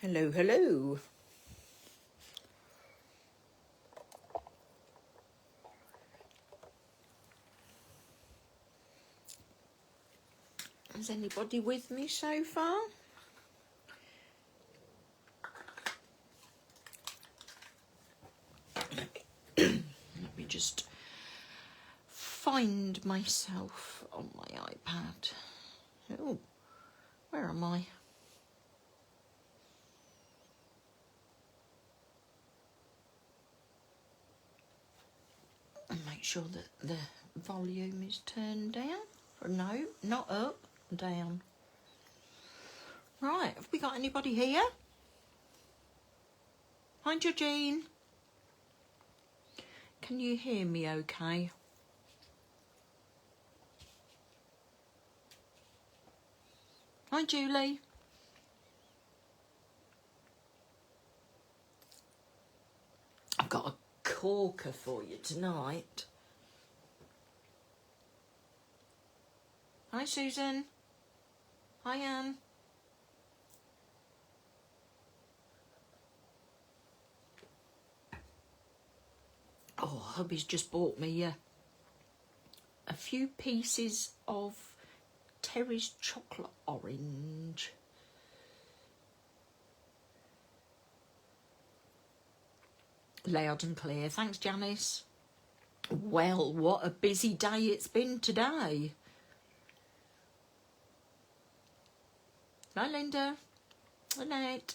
Hello, hello. Is anybody with me so far? Let me just find myself on my iPad. Oh, where am I? And make sure that the volume is turned down. Or no, not up, down. Right, have we got anybody here? Hi, Georgine. Can you hear me okay? Hi, Julie. I've got a corker for you tonight. Hi, Susan. Hi, Anne. Oh, hubby's just bought me a few pieces of Terry's chocolate orange. Loud and clear. Thanks, Janice. Well, what a busy day it's been today. Hi, Linda. Good night.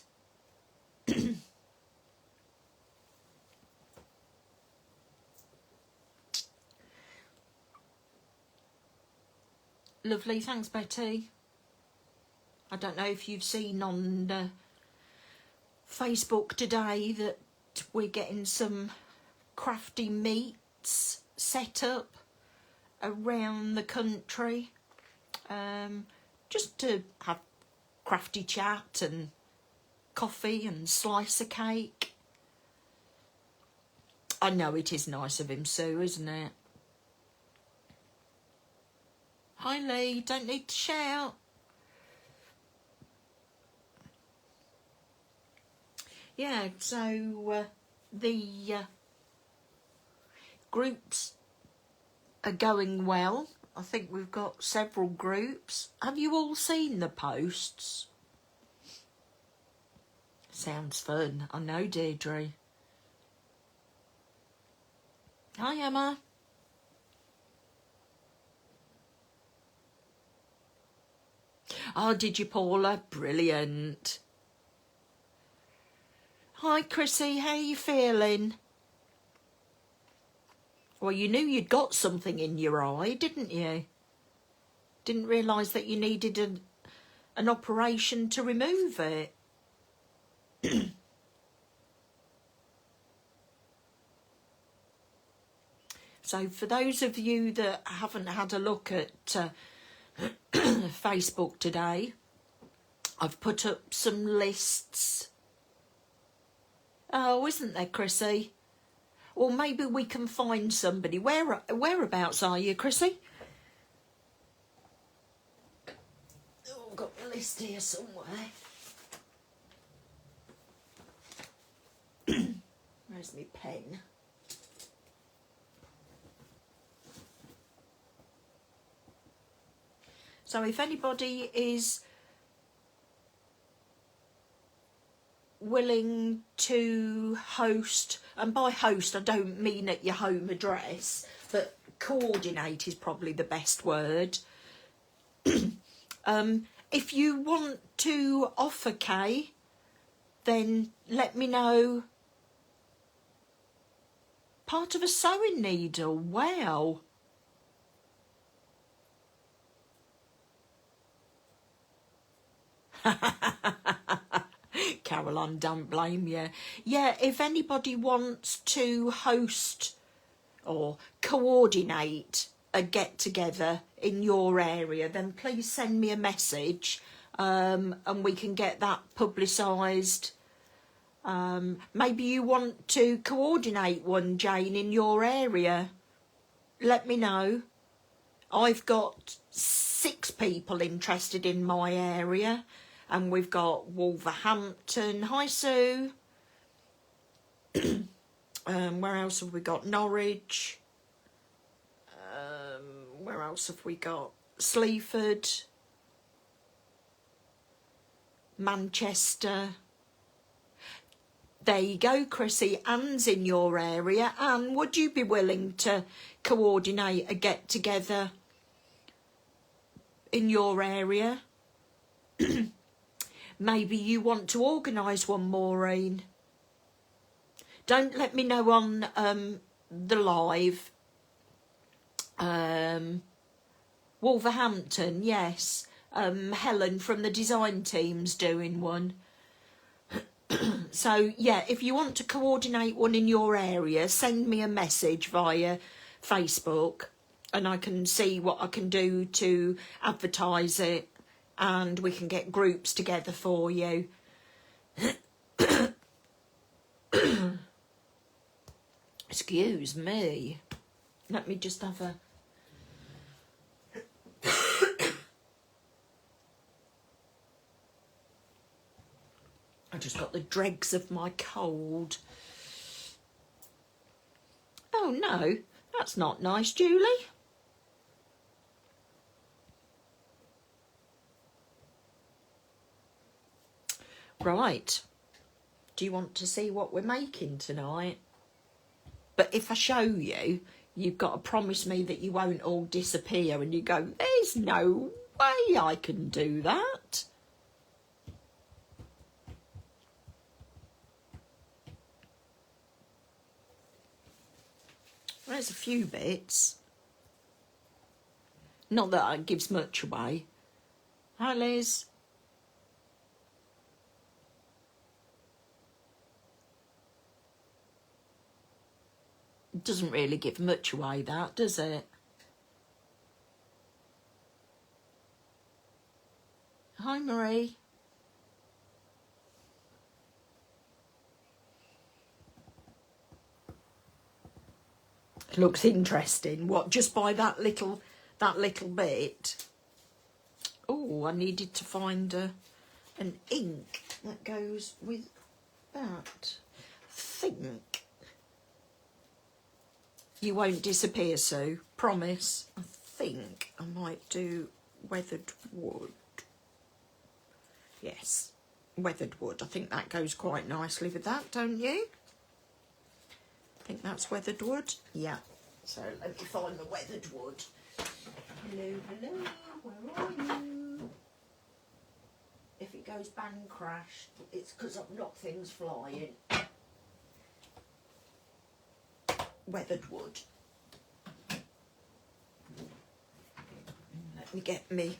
Lovely. Thanks, Betty. I don't know if you've seen on Facebook today that we're getting some crafty meets set up around the country, just to have crafty chat and coffee and slice of cake. I know it is nice of him, Sue, isn't it? Hi, Lee. Don't need to shout. Yeah, so the groups are going well. I think we've got several groups. Have you all seen the posts? Sounds fun. I know, Deirdre. Hi, Emma. Oh, did you, Paula? Brilliant. Hi, Chrissy. How are you feeling? Well, you knew you'd got something in your eye, didn't you? Didn't realise that you needed an operation to remove it. So for those of you that haven't had a look at Facebook today, I've put up some lists. Oh, isn't there, Chrissy? Well, maybe we can find somebody. Whereabouts are you, Chrissy? Oh, I've got the list here somewhere. Where's my pen? So if anybody is willing to host, and by host I don't mean at your home address, but coordinate is probably the best word. If you want to offer Kay, then let me know. Part of a sewing needle, wow. Caroline, don't blame you. Yeah, if anybody wants to host or coordinate a get-together in your area, then please send me a message, and we can get that publicised. Maybe you want to coordinate one, Jane, in your area. Let me know. I've got 6 people interested in my area. And we've got Wolverhampton. Hi, Sue. Where else have we got? Norwich. Where else have we got? Sleaford. Manchester. There you go, Chrissy. Anne's in your area. Anne, would you be willing to coordinate a get-together in your area? Maybe you want to organise one, Maureen. Don't let me know on the live. Wolverhampton, yes. Helen from the design team's doing one. So, yeah, if you want to coordinate one in your area, send me a message via Facebook and I can see what I can do to advertise it and we can get groups together for you. Excuse me. Let me just have a... I just got the dregs of my cold. Oh no, that's not nice, Julie. Right. Do you want to see what we're making tonight? But if I show you, you've got to promise me that you won't all disappear and you go, there's no way I can do that. There's a few bits. Not that it gives much away. Hi, Liz. It doesn't really give much away, that, does it? Hi, Marie. Looks interesting. What, just by that little bit? Oh, I needed to find an ink that goes with that. Think you won't disappear, Sue. Promise. I think I might do weathered wood. Yes, weathered wood. I think that goes quite nicely with that, don't you? I think that's weathered wood. Yeah. So let me find the weathered wood. Hello, hello. Where are you? If it goes bang crash, it's because I've knocked things flying. Weathered wood. Let me get me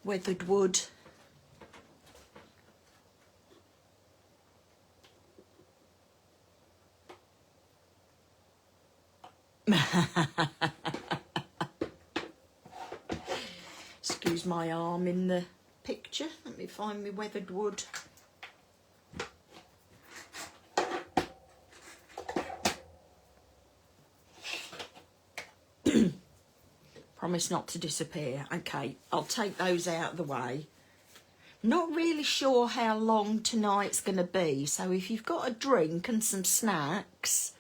weathered wood. Excuse my arm in the picture. Let me find me weathered wood. Promise not to disappear. Okay, I'll take those out of the way. Not really sure how long tonight's going to be, so if you've got a drink and some snacks...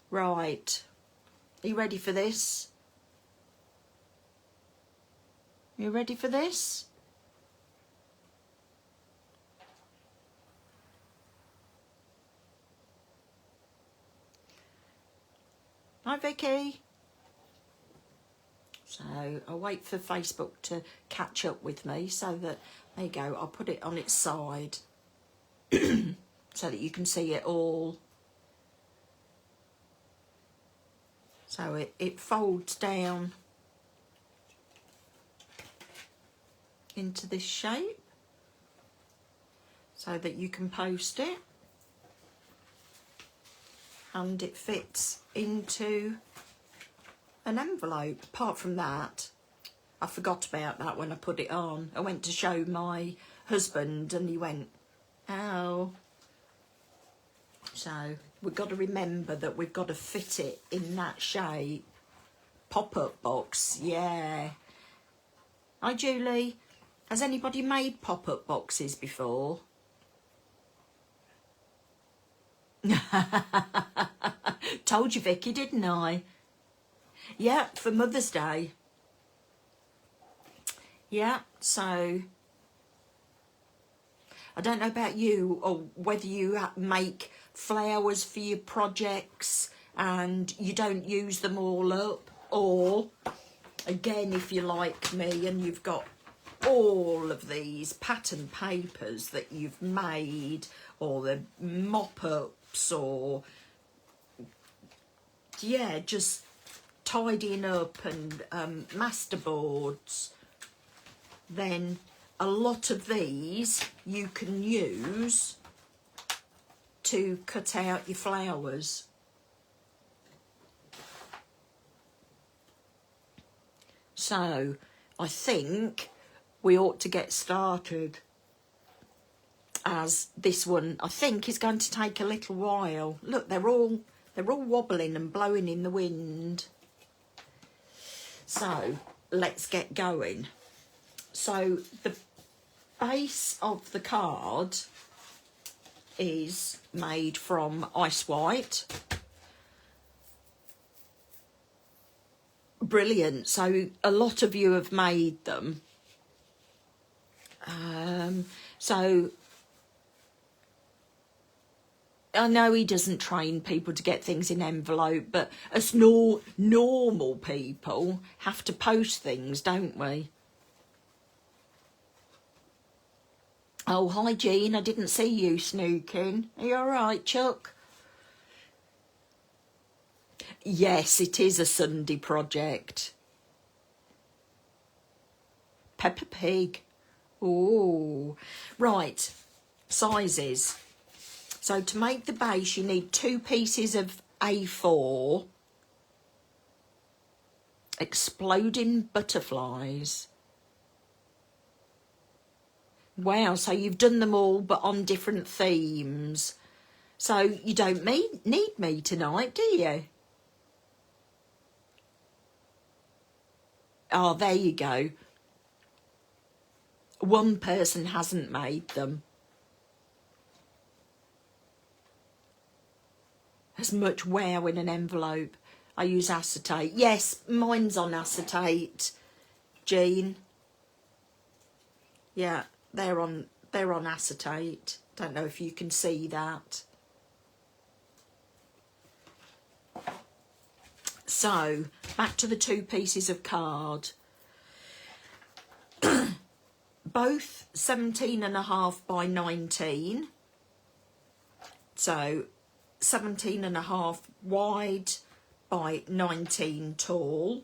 Right. Are you ready for this? You ready for this? Hi, Vicky. So I'll wait for Facebook to catch up with me so that, there you go, I'll put it on its side so that you can see it all. So it folds down into this shape so that you can post it, and it fits into an envelope. Apart from that, I forgot about that when I put it on. I went to show my husband and he went, "Oh." So we've got to remember that we've got to fit it in that shape. Pop-up box, yeah. Hi, Julie. Has anybody made pop-up boxes before? Told you, Vicky, didn't I? Yeah, for Mother's Day. Yeah, so I don't know about you or whether you make flowers for your projects and you don't use them all up, or again, if you're like me and you've got all of these pattern papers that you've made, or the mop-ups, or yeah, just tidying up, and masterboards, then a lot of these you can use to cut out your flowers. So I think we ought to get started, as this one I think is going to take a little while. Look, they're all wobbling and blowing in the wind. So let's get going. So the base of the card is made from ice white. Brilliant. So a lot of you have made them. So I know he doesn't train people to get things in envelope, but us normal people have to post things, don't we? Oh, hi, Jean. I didn't see you snooking. Are you all right, Chuck? Yes, it is a Sunday project. Peppa Pig. Oh, right. Sizes. So to make the base, you need 2 pieces of A4, exploding butterflies. Wow, so you've done them all but on different themes. So you don't need me tonight, do you? Oh, there you go. One person hasn't made them. As much wow in an envelope. I use acetate. Yes, mine's on acetate, Jean. Yeah, they're on acetate. Don't know if you can see that. So, back to the 2 pieces of card. Both 17.5 by 19. So 17.5 wide by 19 tall.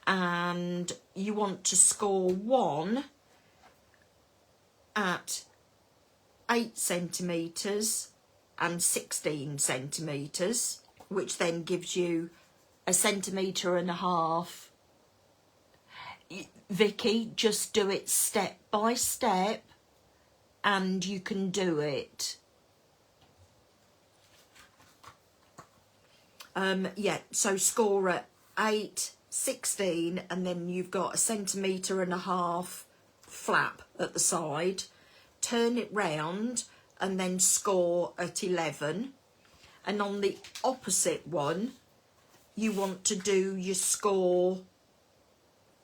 And you want to score one at 8 centimetres and 16 centimetres, which then gives you 1.5 centimetres. Vicky, just do it step by step and you can do it. Yeah, so score at 8, 16, and then you've got 1.5 centimetres flap at the side. Turn it round and then score at 11. And on the opposite one, you want to do your score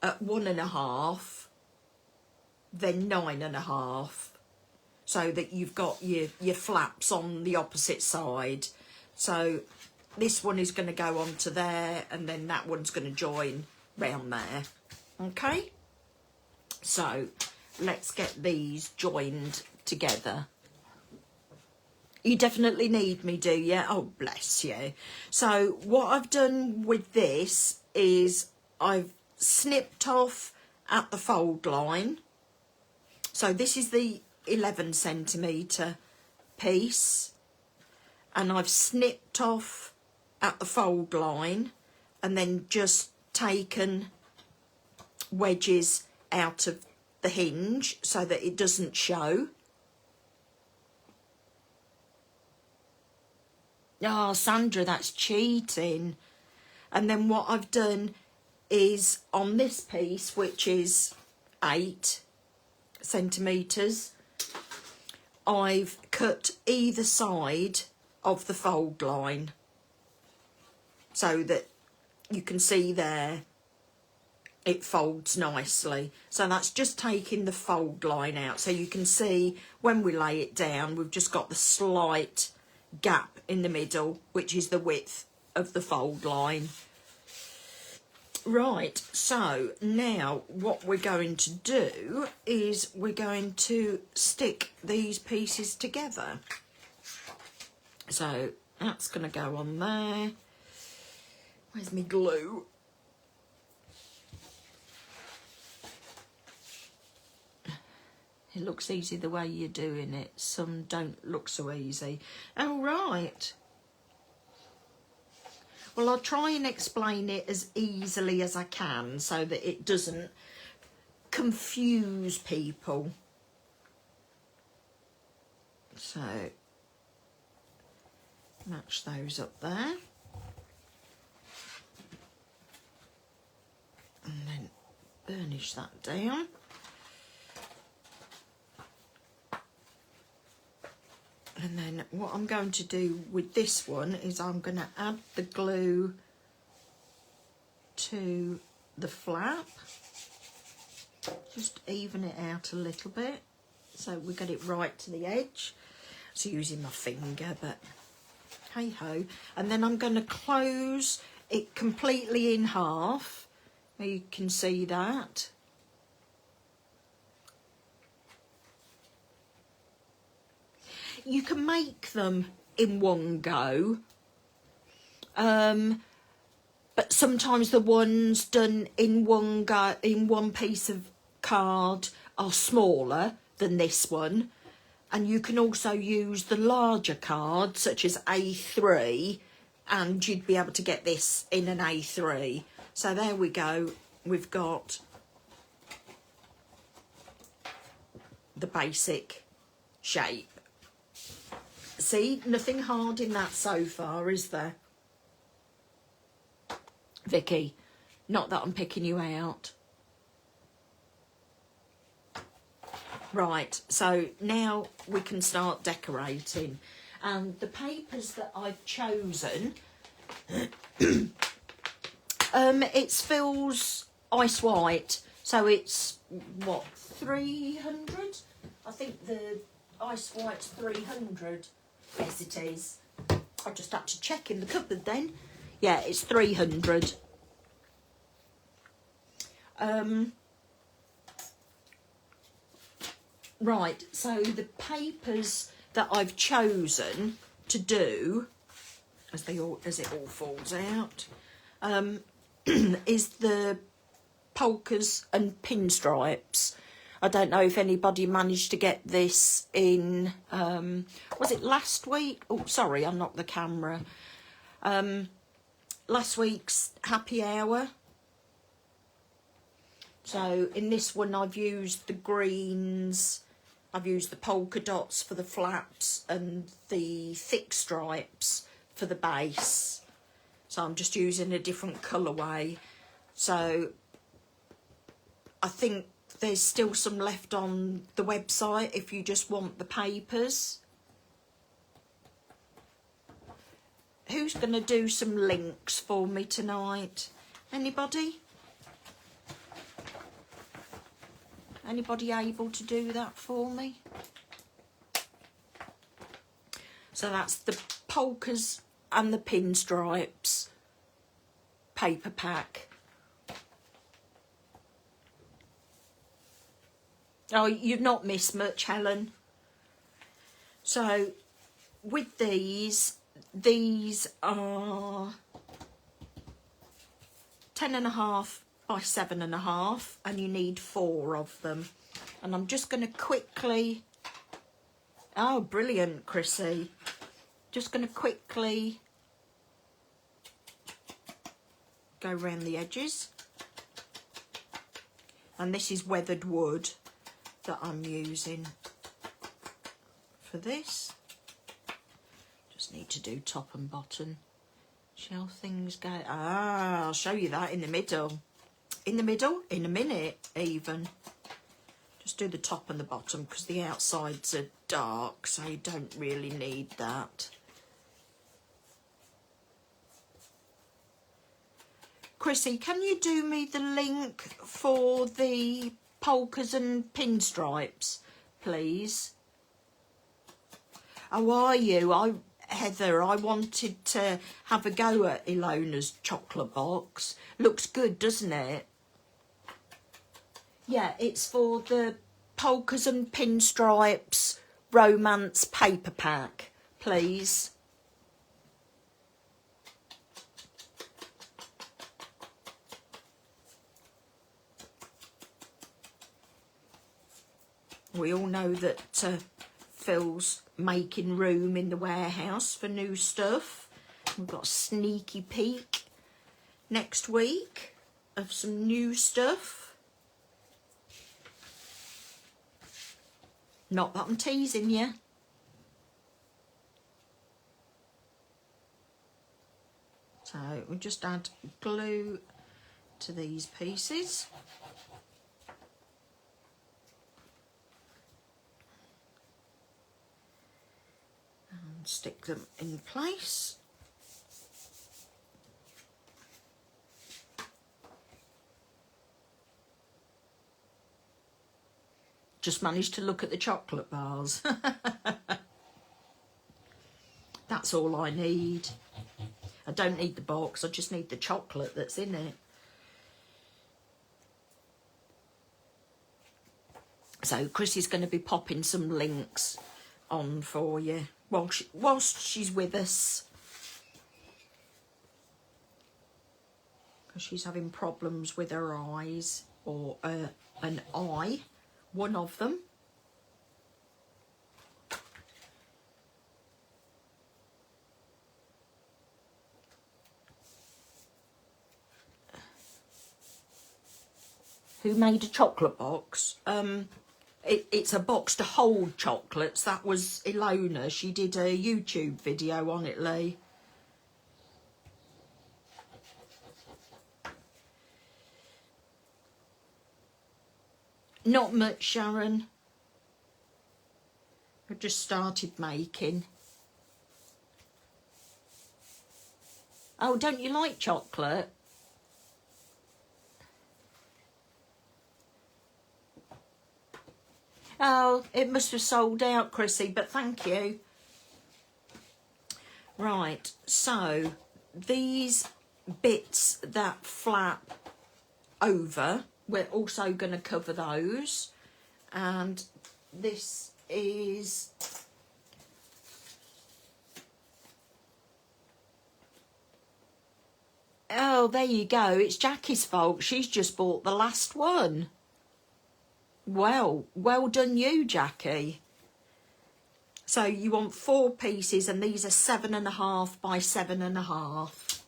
at 1.5, then 9.5, so that you've got your flaps on the opposite side. So this one is going to go onto there, and then that one's going to join round there. Okay, so let's get these joined together. You definitely need me, do you? Oh, bless you. So what I've done with this is I've snipped off at the fold line. So this is the 11 centimetre piece, and I've snipped off at the fold line and then just taken wedges out of the hinge so that it doesn't show. Oh, Sandra, that's cheating. And then what I've done is on this piece, which is 8 centimetres. I've cut either side of the fold line so that you can see there it folds nicely. So that's just taking the fold line out, so you can see when we lay it down we've just got the slight gap in the middle, which is the width of the fold line. Right, so now what we're going to do is we're going to stick these pieces together. So that's going to go on there. Where's my glue? It looks easy the way you're doing it. Some don't look so easy. Oh, right. Well, I'll try and explain it as easily as I can so that it doesn't confuse people. So, match those up there. And then burnish that down. And then what I'm going to do with this one is I'm going to add the glue to the flap. Just even it out a little bit so we get it right to the edge. So using my finger, but hey ho. And then I'm going to close it completely in half. You can see that. You can make them in one go, but sometimes the ones done in one go, in one piece of card, are smaller than this one. And you can also use the larger card, such as A3, and you'd be able to get this in an A3. So there we go. We've got the basic shape. See, nothing hard in that so far, is there? Vicky, not that I'm picking you out. Right, so now we can start decorating. And the papers that I've chosen, it's Phil's Ice White, so it's, what, 300? I think the Ice White's 300. Yes, it is. I just had to check in the cupboard then. Yeah, it's 300. Right, so the papers that I've chosen to do, as it all falls out, is the polkas and pinstripes. I don't know if anybody managed to get this in, was it last week? Oh, sorry, I knocked the camera. Last week's happy hour. So in this one I've used the greens, I've used the polka dots for the flaps and the thick stripes for the base. So I'm just using a different colourway. So I think there's still some left on the website if you just want the papers. Who's going to do some links for me tonight? Anybody? Anybody able to do that for me? So that's the polkas and the pinstripes paper pack. Oh, you've not missed much, Helen. So with these are 10.5 by 7.5, and you need 4 of them. And I'm just going to quickly, oh brilliant Chrissy, just going to quickly go around the edges. And this is weathered wood that I'm using for this. Just need to do top and bottom. Shall things go? Ah, I'll show you that in the middle. in the middle in a minute even. Just do the top and the bottom because the outsides are dark, so you don't really need that. Chrissy, can you do me the link for the polkas and pinstripes, please? How are you? Heather, I wanted to have a go at Ilona's chocolate box. Looks good, doesn't it? Yeah, it's for the polkas and pinstripes romance paper pack, please. We all know that Phil's making room in the warehouse for new stuff. We've got a sneaky peek next week of some new stuff. Not that I'm teasing you. So we'll just add glue to these pieces. And stick them in place. Just managed to look at the chocolate bars. That's all I need. I don't need the box, I just need the chocolate that's in it. So Chrissy's going to be popping some links on for you whilst she's with us. Because she's having problems with her eyes, or an eye. One of them. Who made a chocolate box? It's a box to hold chocolates. That was Ilona. She did a YouTube video on it, Lee. Not much, Sharon. I've just started making. Oh, don't you like chocolate? Oh, it must have sold out, Chrissy, but thank you. Right, so these bits that flap over, we're also going to cover those. And this is oh, there you go. It's Jackie's fault. She's just bought the last one. Well done you, Jackie. So you want 4 pieces, and these are 7.5 by 7.5.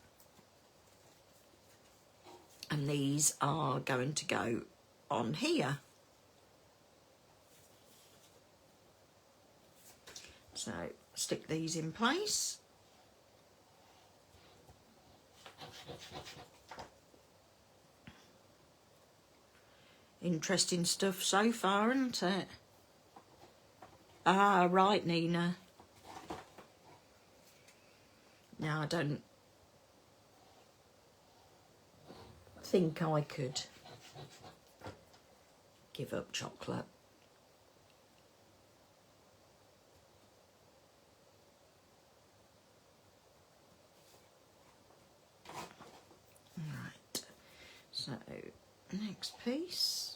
And these are going to go on here. So stick these in place. Interesting stuff so far, isn't it? Ah, right, Nina. Now, I don't think I could give up chocolate. Right, so next piece.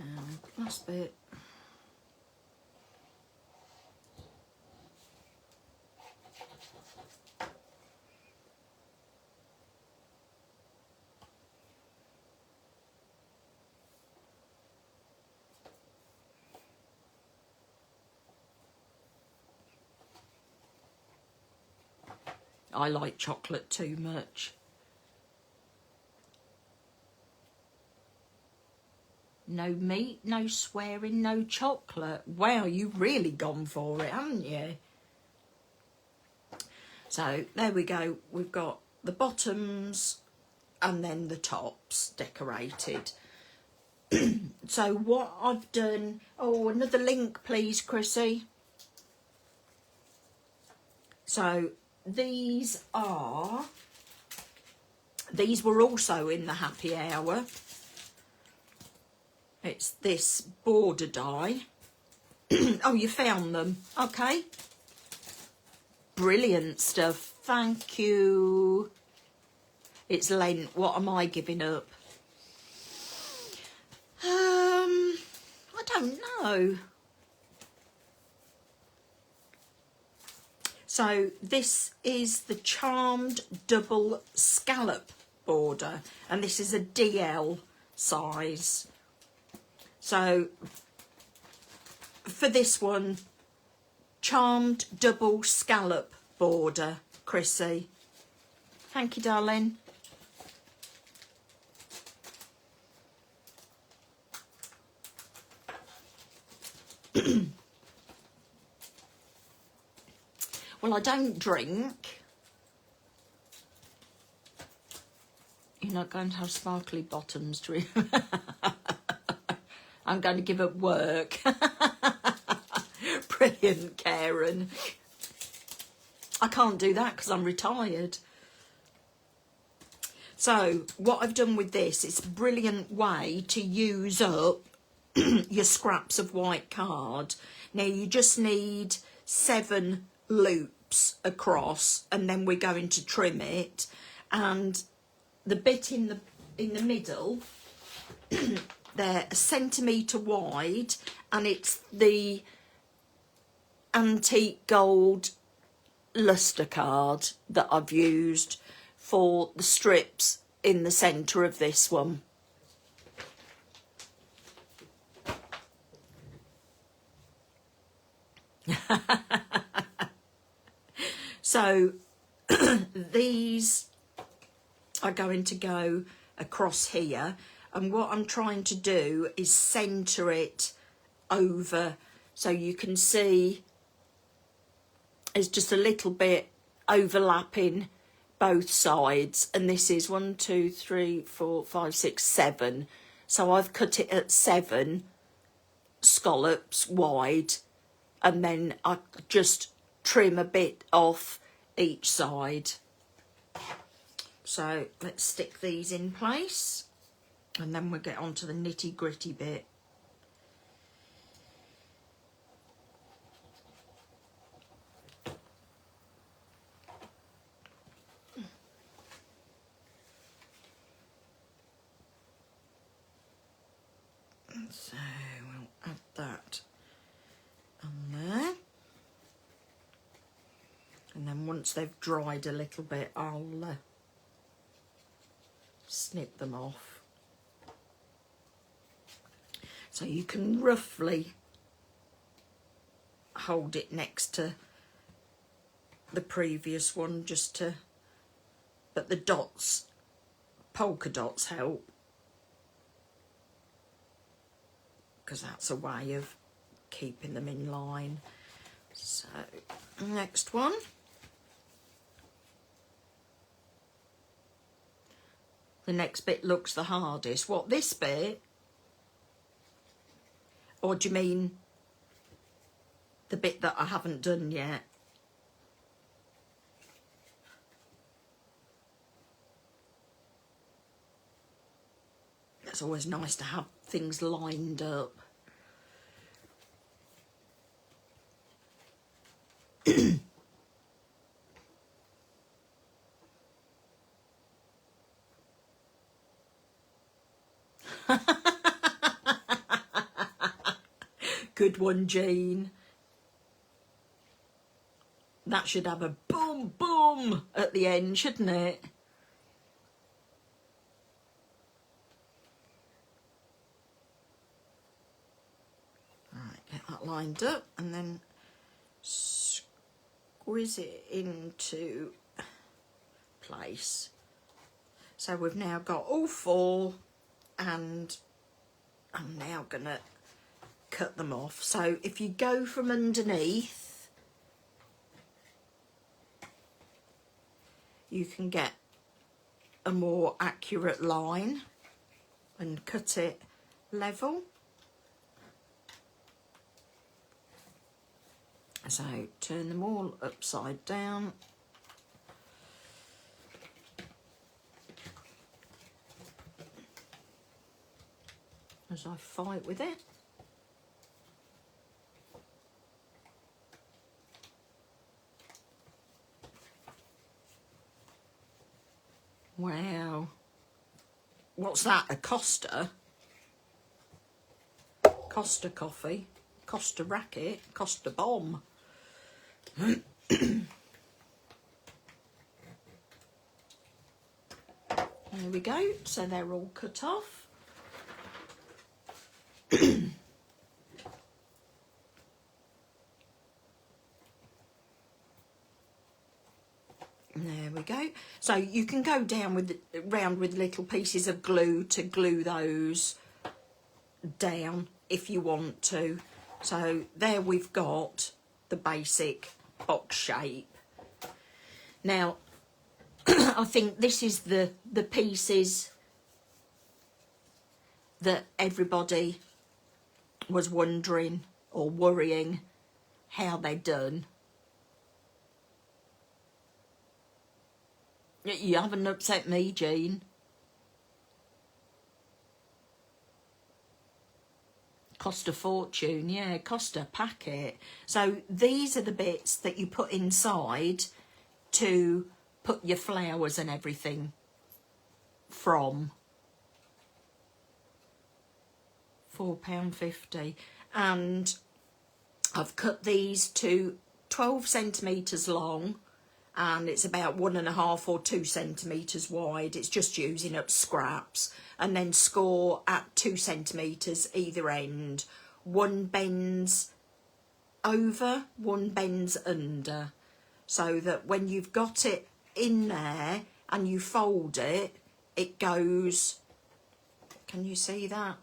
And last bit. I like chocolate too much. No meat, no swearing, no chocolate. Wow, you've really gone for it, haven't you? So there we go. We've got the bottoms and then the tops decorated. So what I've done... Oh, another link, please, Chrissy. So these were also in the happy hour. It's this border die. Oh, you found them. Okay. Brilliant stuff. Thank you. It's Lent. What am I giving up? I don't know. So this is the Charmed double scallop border, and this is a DL size. So for this one, Charmed double scallop border, Chrissy. Thank you, darling. Well, I don't drink. You're not going to have sparkly bottoms, Drew. I'm going to give up work. Brilliant, Karen. I can't do that because I'm retired. So what I've done with this, it's a brilliant way to use up your scraps of white card. Now you just need 7 loops across, and then we're going to trim it. And the bit in the middle, they're 1 centimetre wide, and it's the antique gold luster card that I've used for the strips in the centre of this one. So these are going to go across here, and what I'm trying to do is centre it over, so you can see it's just a little bit overlapping both sides, and this is 1, 2, 3, 4, 5, 6, 7. So I've cut it at 7 scallops wide, and then I just trim a bit off each side. So let's stick these in place, and then we'll get on to the nitty gritty bit. So we'll add that on there. And then once they've dried a little bit, I'll snip them off. So you can roughly hold it next to the previous one just to, but the dots, polka dots help, because that's a way of keeping them in line. So next one. The next bit looks the hardest. What, this bit? Or do you mean the bit that I haven't done yet? It's always nice to have things lined up. Good one, Jean. That should have a boom, boom at the end, shouldn't it? Right, get that lined up and then squeeze it into place. So we've now got all 4, and I'm now gonna cut them off. So if you go from underneath, you can get a more accurate line and cut it level. So turn them all upside down. As I fight with it. Wow. What's that? A Costa? Costa coffee? Costa racket? Costa bomb? There we go. So they're all cut off. There we go. So you can go down with round with little pieces of glue to glue those down if you want to. So there we've got the basic box shape. Now I think this is the pieces that everybody was wondering or worrying how they're done. You haven't upset me, Jean. Cost a fortune, yeah, cost a packet. So these are the bits that you put inside to put your flowers and everything from. £4.50. And I've cut these to 12 centimetres long, and it's about 1.5 or 2 centimetres wide. It's just using up scraps, and then score at 2 centimetres either end. One bends over, one bends under, so that when you've got it in there and you fold it, it goes, can you see that?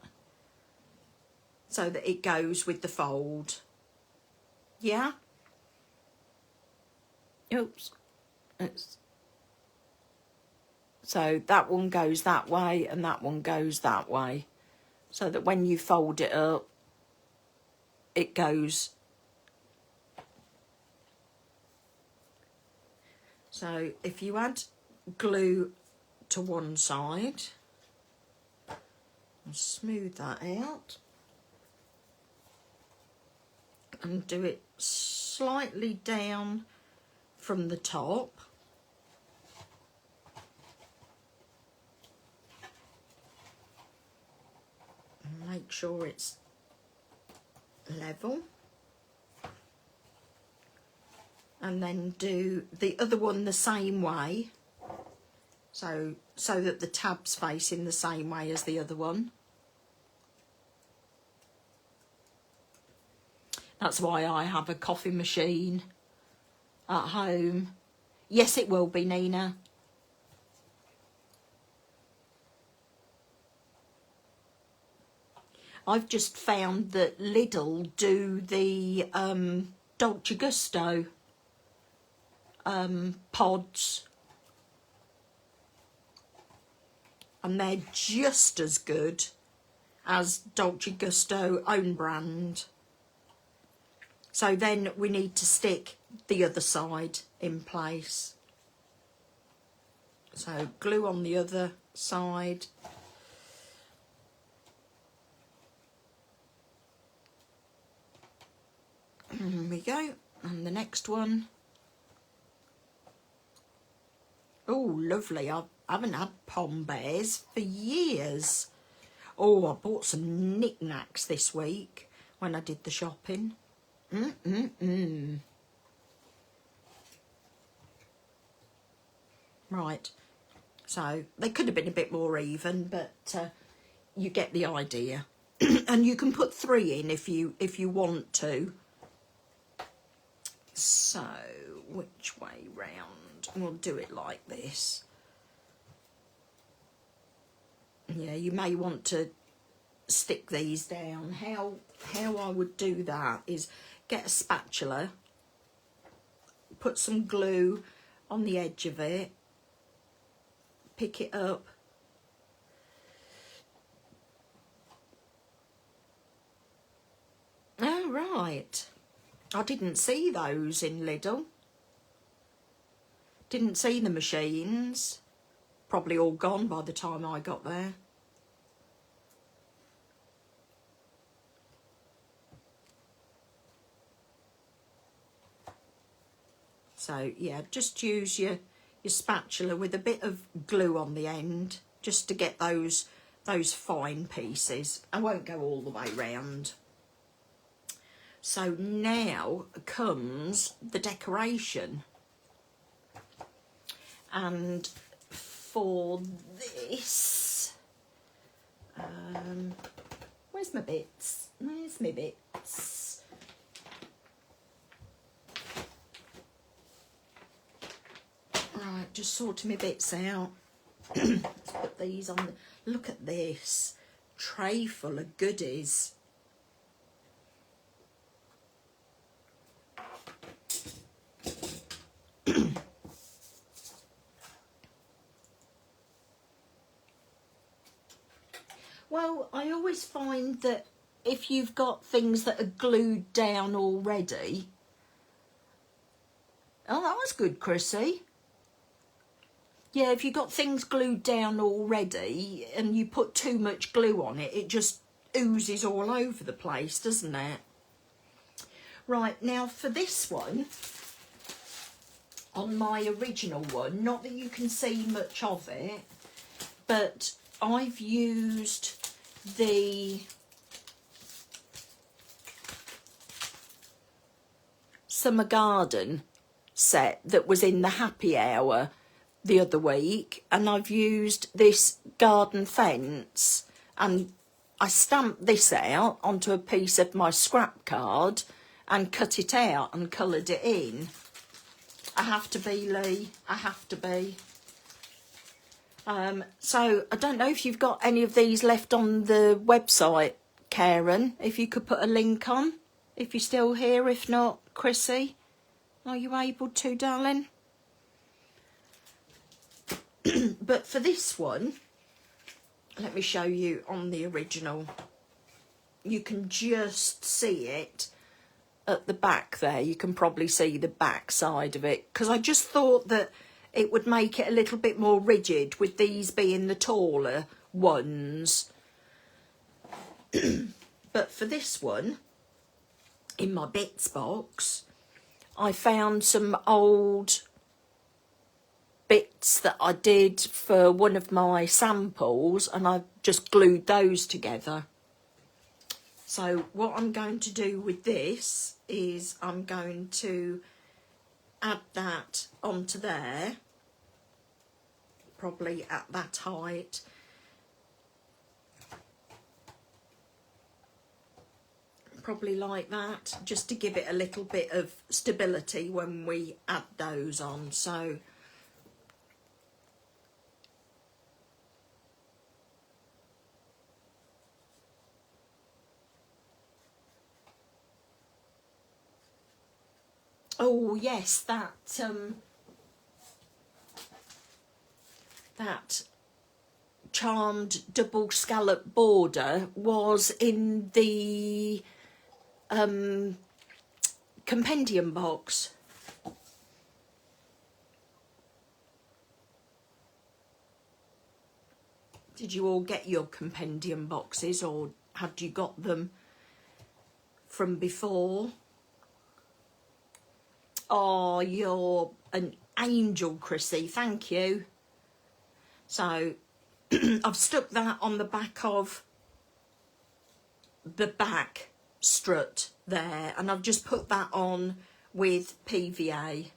So that it goes with the fold. Yeah? Oops. So that one goes that way and that one goes that way. So that when you fold it up, it goes. So if you add glue to one side, and smooth that out, and do it slightly down from the top. And make sure it's level. And then do the other one the same way. So that the tab's facing the same way as the other one. That's why I have a coffee machine at home. Yes, it will be, Nina. I've just found that Lidl do the Dolce Gusto pods. And they're just as good as Dolce Gusto own brand. So then we need to stick the other side in place. So glue on the other side. There we go. And the next one. Oh, lovely. I haven't had pom bears for years. Oh, I bought some knickknacks this week when I did the shopping. Right, so they could have been a bit more even, but you get the idea. And you can put 3 in if you want to. So which way round? We'll do it like this. Yeah, you may want to stick these down. How I would do that is get a spatula, put some glue on the edge of it, pick it up, oh right, I didn't see those in Lidl, didn't see the machines, probably all gone by the time I got there. So yeah, just use your spatula with a bit of glue on the end just to get those fine pieces. I won't go all the way round. So now comes the decoration. And for this, where's my bits? Where's my bits? Right, just sorting my bits out. Let's put these on. Look at this tray full of goodies. Well, I always find that if you've got things that are glued down already... Oh, that was good, Chrissy. Yeah, if you've got things glued down already and you put too much glue on it, it just oozes all over the place, doesn't it? Right, now for this one, on my original one, not that you can see much of it, but I've used the Summer Garden set that was in the Happy Hour the other week, and I've used this garden fence, and I stamped this out onto a piece of my scrap card and cut it out and coloured it in. I have to be, Lee, I have to be. So I don't know if you've got any of these left on the website, Karen, if you could put a link on, if you're still here. If not, Chrissy, are you able to, darling? But for this one, let me show you on the original. You can just see it at the back there. You can probably see the back side of it, because I just thought that it would make it a little bit more rigid with these being the taller ones. But for this one, in my bits box, I found some old bits that I did for one of my samples, and I just glued those together. So what I'm going to do with this is I'm going to add that onto there, probably at that height. Probably like that, just to give it a little bit of stability when we add those on. So oh yes, that charmed double scallop border was in the compendium box. Did you all get your compendium boxes, or had you got them from before? Oh, you're an angel, Chrissy, thank you. So I've stuck that on the back of the back strut there, and I've just put that on with PVA.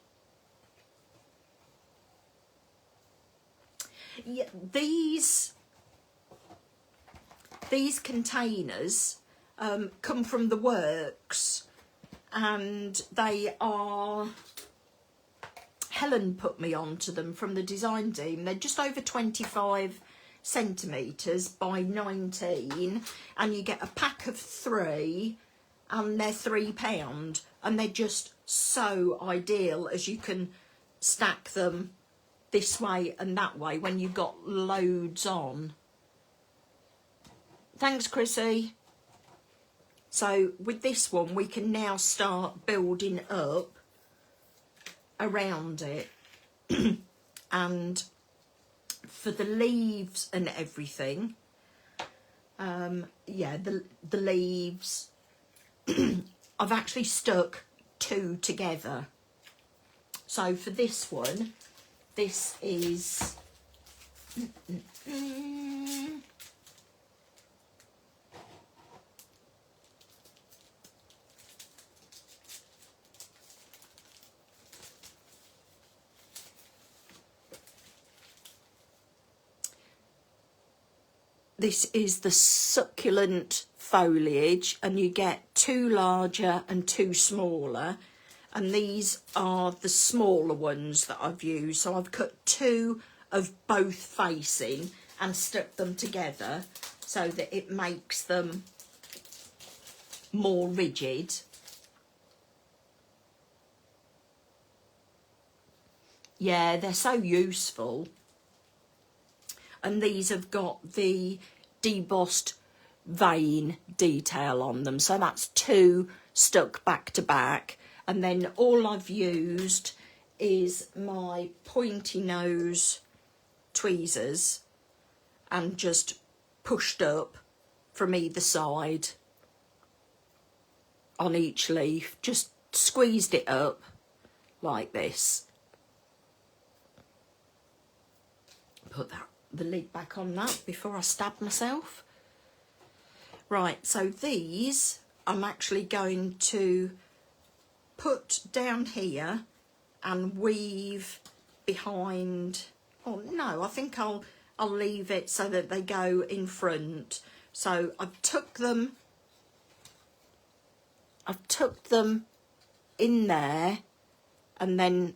Yeah, these containers come from the works, and they are, Helen put me onto them from the design team. They're just over 25 centimetres by 19, and you get a pack of 3, and they're £3, and they're just so ideal, as you can stack them this way and that way when you've got loads on. Thanks, Chrissy. So with this one, we can now start building up around it. And for the leaves and everything, yeah, the leaves, I've actually stuck 2 together. So for this one, this is the succulent foliage, and you get 2 larger and 2 smaller, and these are the smaller ones that I've used. So I've cut 2 of both facing and stuck them together so that it makes them more rigid. Yeah, they're so useful. And these have got the debossed vein detail on them, so that's 2 stuck back to back. And then all I've used is my pointy nose tweezers and just pushed up from either side on each leaf, just squeezed it up like this. Put the lid back on that before I stab myself. Right, so these I'm actually going to put down here and weave behind. Oh no, I think I'll leave it so that they go in front. So I've tucked them in there, and then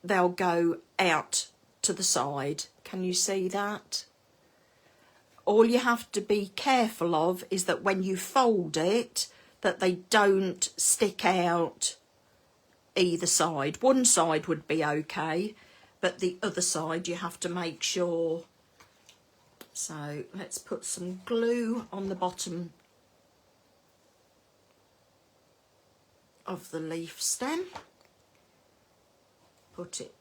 they'll go out to the side. Can you see that? All you have to be careful of is that when you fold it, that they don't stick out either side. One side would be okay, but the other side you have to make sure. So let's put some glue on the bottom of the leaf stem. Put it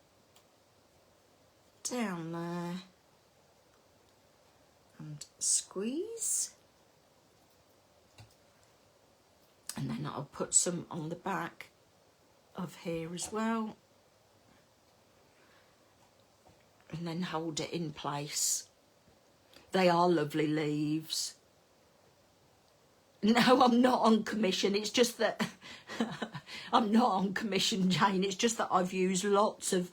down there and squeeze, and then I'll put some on the back of here as well, and then hold it in place. They are lovely leaves. No, I'm not on commission. It's just that I'm not on commission, Jane. It's just that I've used lots of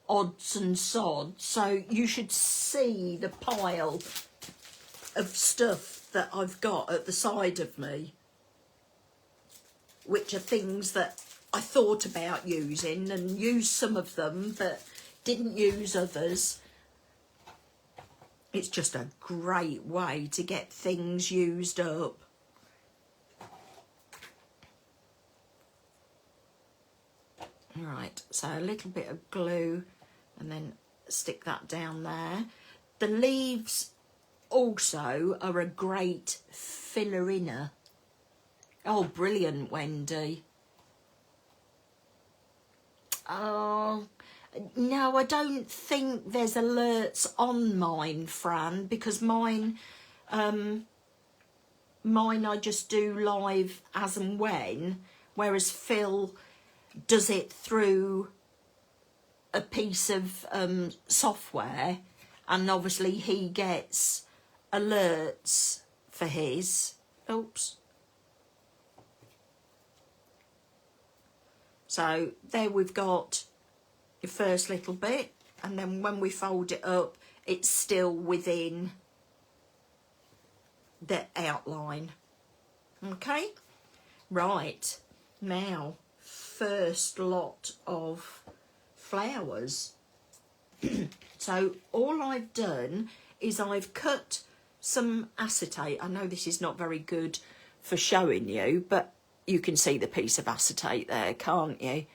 odds and sods. So you should see the pile of stuff that I've got at the side of me, which are things that I thought about using and used some of them, but didn't use others. It's just a great way to get things used up. Right, so a little bit of glue and then stick that down there. The leaves also are a great filler-inner. Oh, brilliant, Wendy. Oh, no, I don't think there's alerts on mine, Fran, because mine I just do live as and when, whereas Phil does it through a piece of software, and obviously he gets alerts for his. Oops. So there we've got your first little bit, and then when we fold it up, it's still within the outline. Okay, right, now first lot of flowers. So all I've done is I've cut some acetate. I know this is not very good for showing you, but you can see the piece of acetate there, can't you?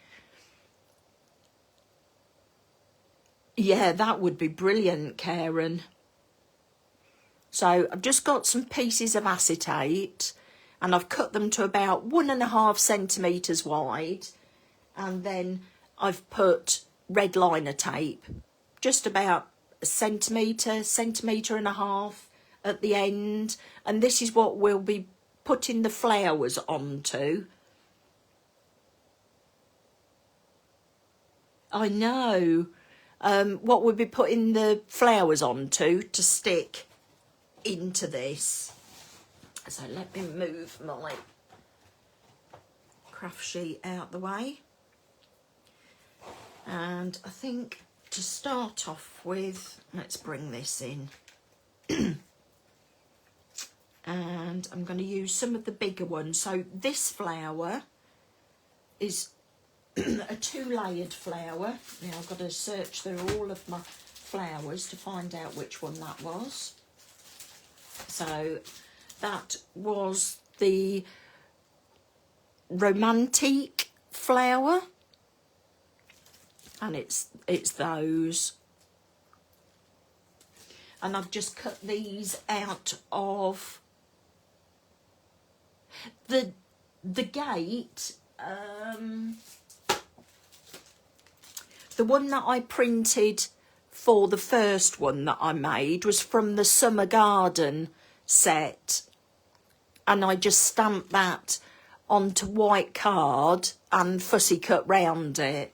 Yeah, that would be brilliant, Karen. So I've just got some pieces of acetate and I've cut them to about 1.5 centimetres wide, and then I've put red liner tape just about a centimetre and a half at the end, and this is what we'll be putting the flowers onto. I know. What we'll be putting the flowers onto to stick into this. So let me move my craft sheet out the way. And I think to start off with, let's bring this in. And I'm going to use some of the bigger ones. So this flower is a 2-layered flower. Now I've got to search through all of my flowers to find out which one that was. So that was the Romantique flower, and it's those. And I've just cut these out of the gate. The one that I printed for the first one that I made was from the Summer Garden set, and I just stamped that onto white card and fussy cut round it.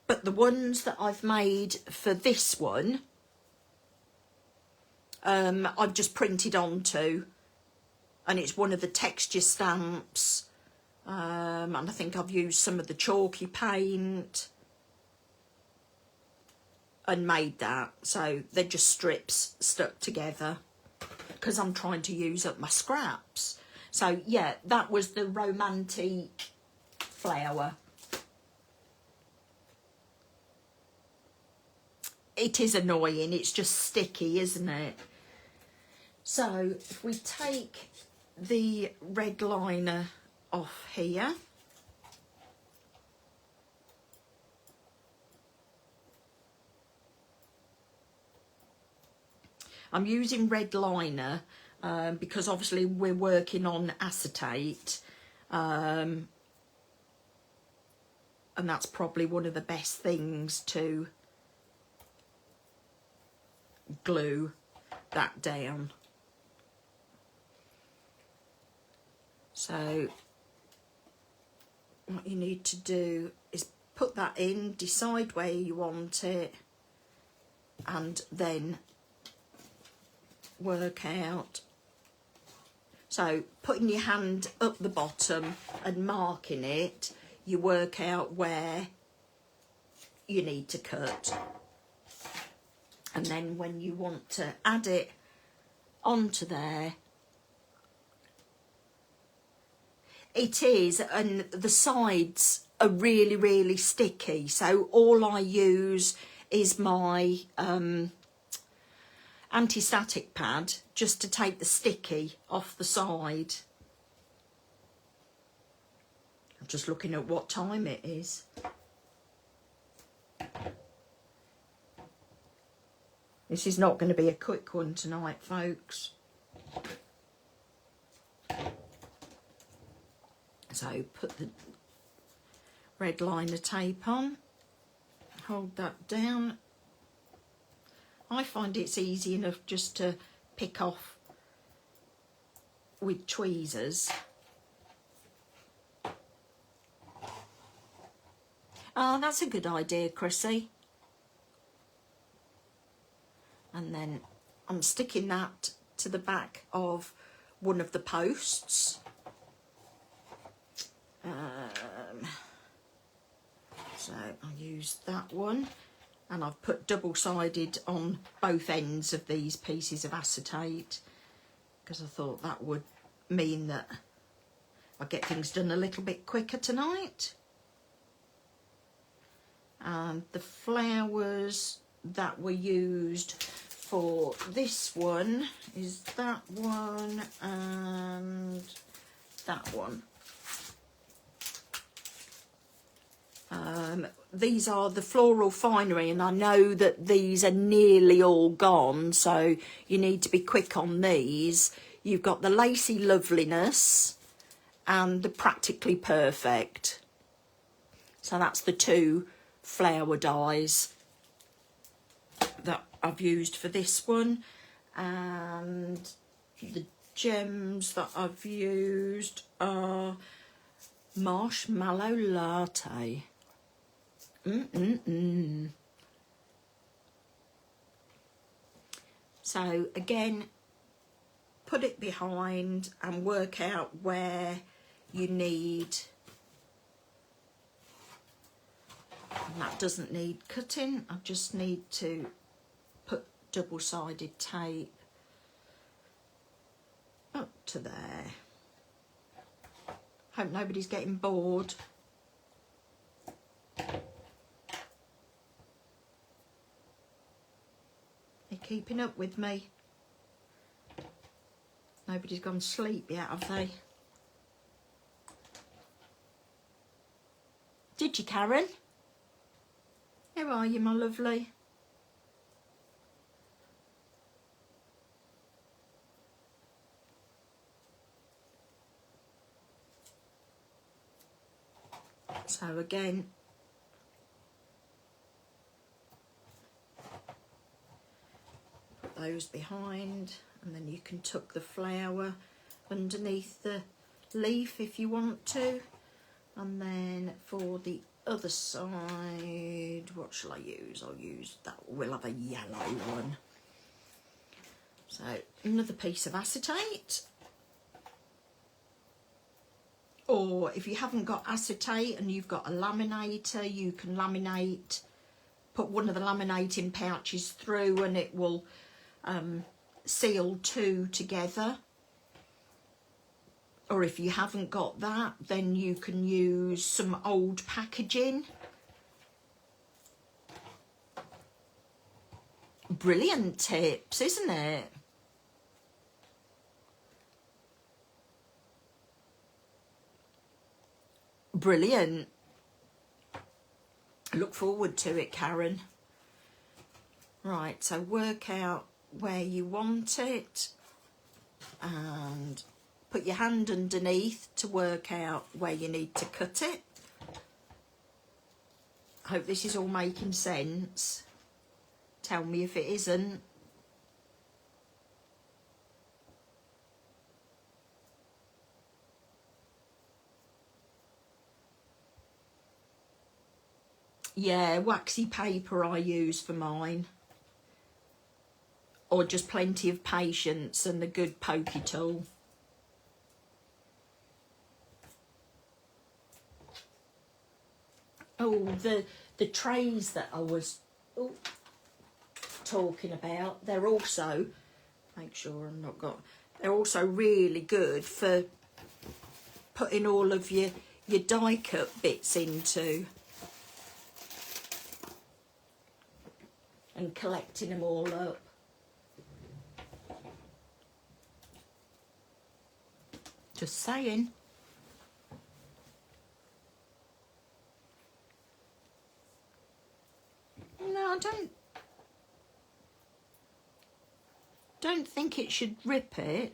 But the ones that I've made for this one, I've just printed onto, and it's one of the texture stamps, and I think I've used some of the chalky paint and made that. So they're just strips stuck together because I'm trying to use up my scraps. So yeah, that was the Romantique flower. It is annoying, it's just sticky, isn't it? So if we take the red liner off here, I'm using red liner because obviously we're working on acetate, and that's probably one of the best things to glue that down. So what you need to do is put that in, decide where you want it, and then work out. So putting your hand up the bottom and marking it, you work out where you need to cut. And then when you want to add it onto there, it is, and the sides are really, really sticky. So all I use is my anti-static pad just to take the sticky off the side. I'm just looking at what time it is. This is not going to be a quick one tonight, folks. So put the red liner tape on, hold that down. I find it's easy enough just to pick off with tweezers. Oh, that's a good idea, Chrissy. And then I'm sticking that to the back of one of the posts. So I'll use that one, and I've put double-sided on both ends of these pieces of acetate because I thought that would mean that I'll get things done a little bit quicker tonight. And the flowers that were used for this one is that one and that one. These are the Floral Finery, and I know that these are nearly all gone, so you need to be quick on these. You've got the Lacy Loveliness and the Practically Perfect. So that's the two flower dies that I've used for this one. And the gems that I've used are Marshmallow Latte. So again, put it behind and work out where you need. And that doesn't need cutting. I just need to put double-sided tape up to there. Hope nobody's getting bored. They're keeping up with me. Nobody's gone to sleep yet, have they? Did you, Karen? How are you, my lovely? So again, put those behind, and then you can tuck the flower underneath the leaf if you want to. And then for the other side, what shall I use? I'll use that. We'll have a yellow one. So another piece of acetate. Or if you haven't got acetate and you've got a laminator, you can laminate, put one of the laminating pouches through and it will seal two together. Or if you haven't got that, then you can use some old packaging. Brilliant tips, isn't it? Brilliant. I look forward to it, Karen. Right, so work out where you want it and put your hand underneath to work out where you need to cut it. I hope this is all making sense. Tell me if it isn't. Yeah, waxy paper I use for mine. Or just plenty of patience and the good pokey tool. Oh, the trays that I was talking about, they're also, make sure I'm not got, they're also really good for putting all of your die cut bits into. And collecting them all up. Just saying. No, I don't think it should rip it.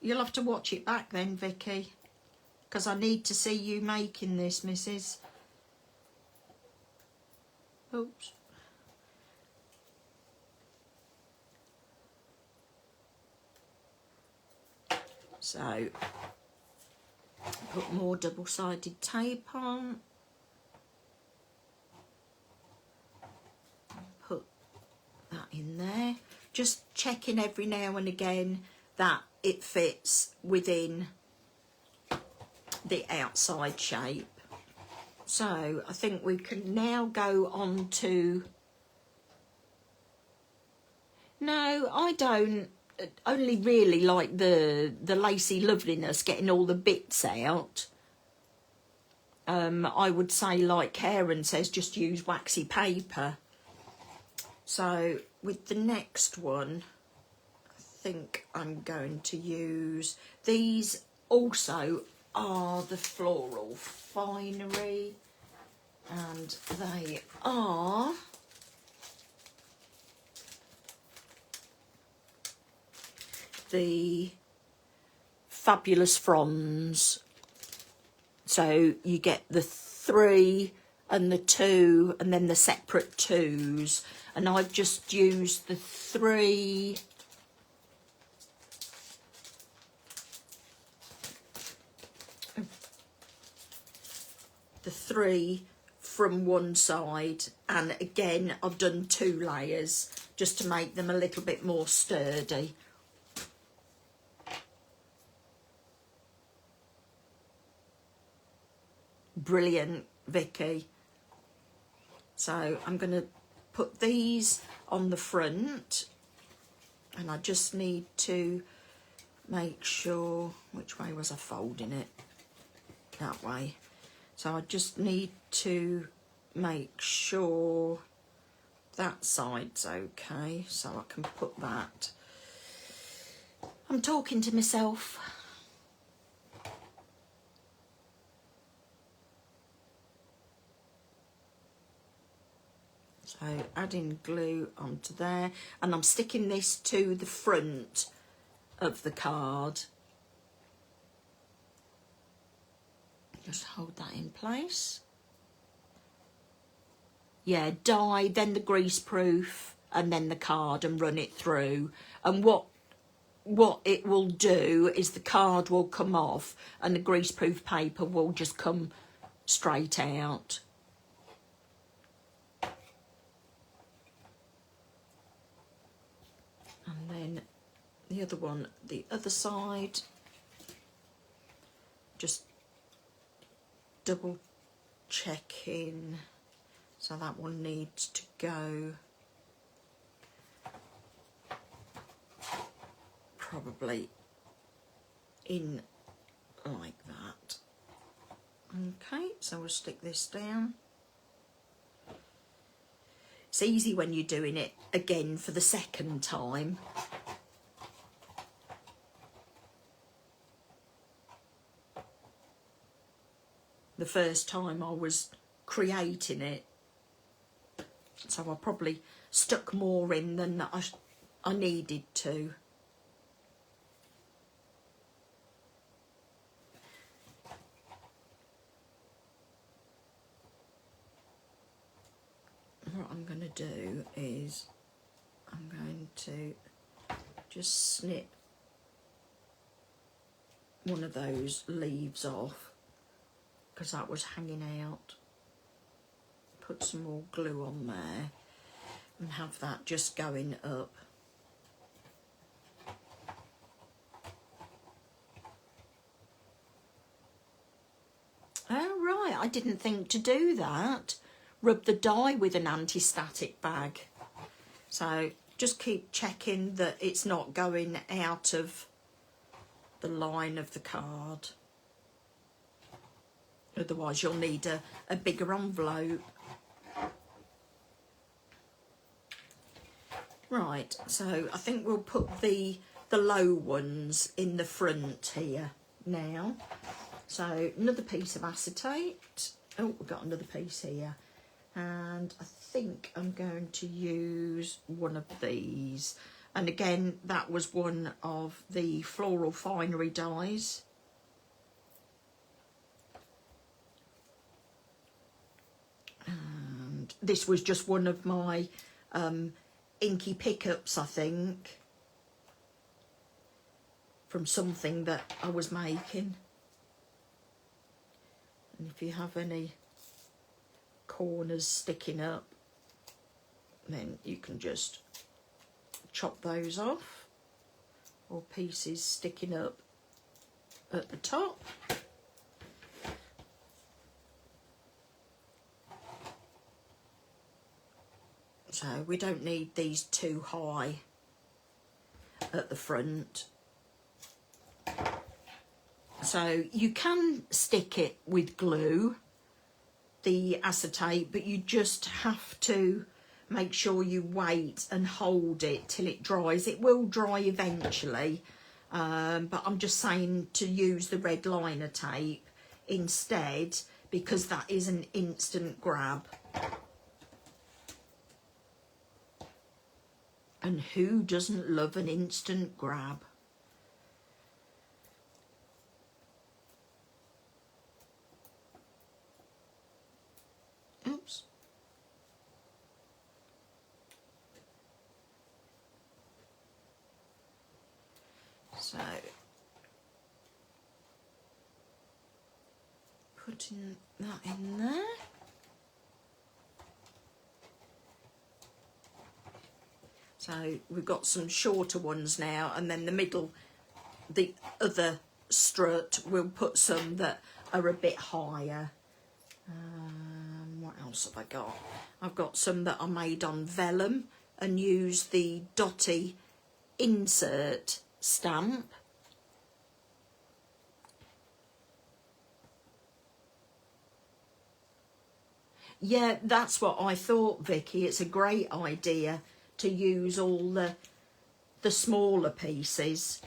You'll have to watch it back then, Vicky, because I need to see you making this, Mrs. Oops. So, put more double-sided tape on. Put that in there. Just checking every now and again that it fits within the outside shape. So I think we can now go on to, no, I don't only really like the Lacy Loveliness, getting all the bits out. I would say, like Karen says, just use waxy paper. So with the next one, I think I'm going to use these. Also are the Floral Finery, and they are the Fabulous Fronds. So you get the 3 and the 2 and then the separate 2s, and I've just used the 3 from one side, and again I've done 2 layers just to make them a little bit more sturdy. Brilliant, Vicky. So I'm going to put these on the front, and I just need to make sure, which way was I folding it? That way. So I just need to make sure that side's okay, so I can put that. I'm talking to myself. So adding glue onto there, and I'm sticking this to the front of the card. Just hold that in place. Yeah, die, then the grease proof, and then the card, and run it through. And what it will do is the card will come off and the grease proof paper will just come straight out. And then the other one, the other side, just double checking. So that one needs to go probably in like that. Okay, so we'll stick this down. It's easy when you're doing it again for the second time. The first time I was creating it, so I probably stuck more in than I needed to. What I'm going to do is I'm going to just snip one of those leaves off because that was hanging out. Put some more glue on there and have that just going up. Oh right, I didn't think to do that. Rub the die with an anti-static bag. So just keep checking that it's not going out of the line of the card. Otherwise you'll need a bigger envelope. Right, so I think we'll put the low ones in the front here now. So another piece of acetate. Oh, we've got another piece here. And I think I'm going to use one of these. And again, that was one of the Floral Finery dies. And this was just one of my inky pickups, I think, from something that I was making. And if you have any corners sticking up, then you can just chop those off, or pieces sticking up at the top. So we don't need these too high at the front. So you can stick it with glue, the acetate, but you just have to make sure you wait and hold it till it dries. It will dry eventually, but I'm just saying to use the red liner tape instead, because that is an instant grab. And who doesn't love an instant grab? Oops. So, putting that in there. So we've got some shorter ones now, and then the middle, the other strut, we'll put some that are a bit higher. What else have I got? I've got some that are made on vellum and use the Dotty insert stamp. Yeah, that's what I thought, Vicky. It's a great idea to use all the smaller pieces,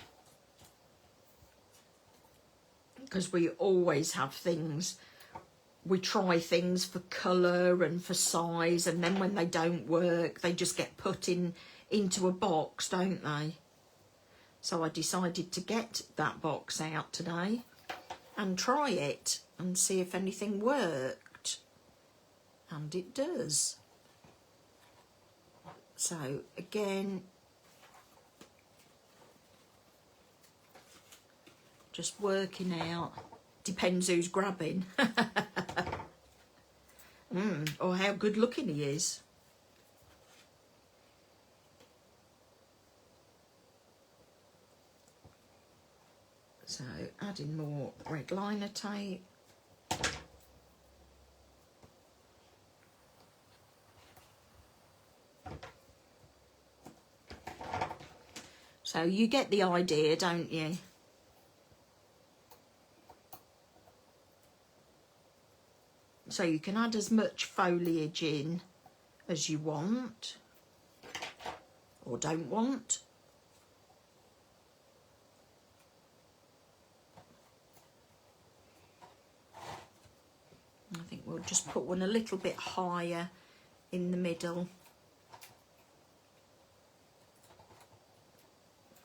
because we always have things, we try things for colour and for size, and then when they don't work they just get put into a box, don't they? So I decided to get that box out today and try it and see if anything worked, and it does. So again, just working out, depends who's grabbing. Or how good looking he is. So adding more red liner tape. So you get the idea, don't you? So you can add as much foliage in as you want or don't want. I think we'll just put one a little bit higher in the middle.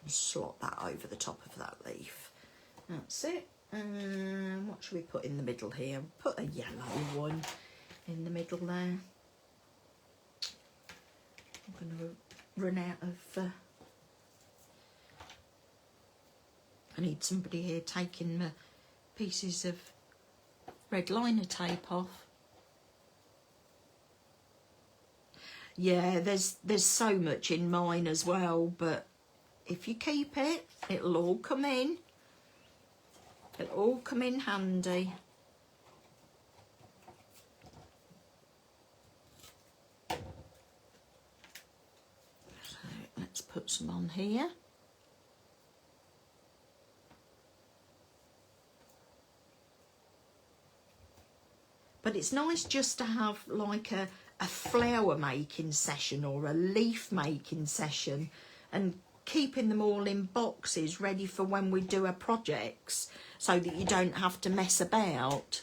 Slot that over the top of that leaf. That's it. What should we put in the middle here? Put a yellow one in the middle there. I'm going to run out of... I need somebody here taking the pieces of red liner tape off. Yeah, there's so much in mine as well, but if you keep it, it'll all come in. It'll all come in handy. So let's put some on here. But it's nice just to have like a flower making session or a leaf making session, and keeping them all in boxes ready for when we do our projects, so that you don't have to mess about.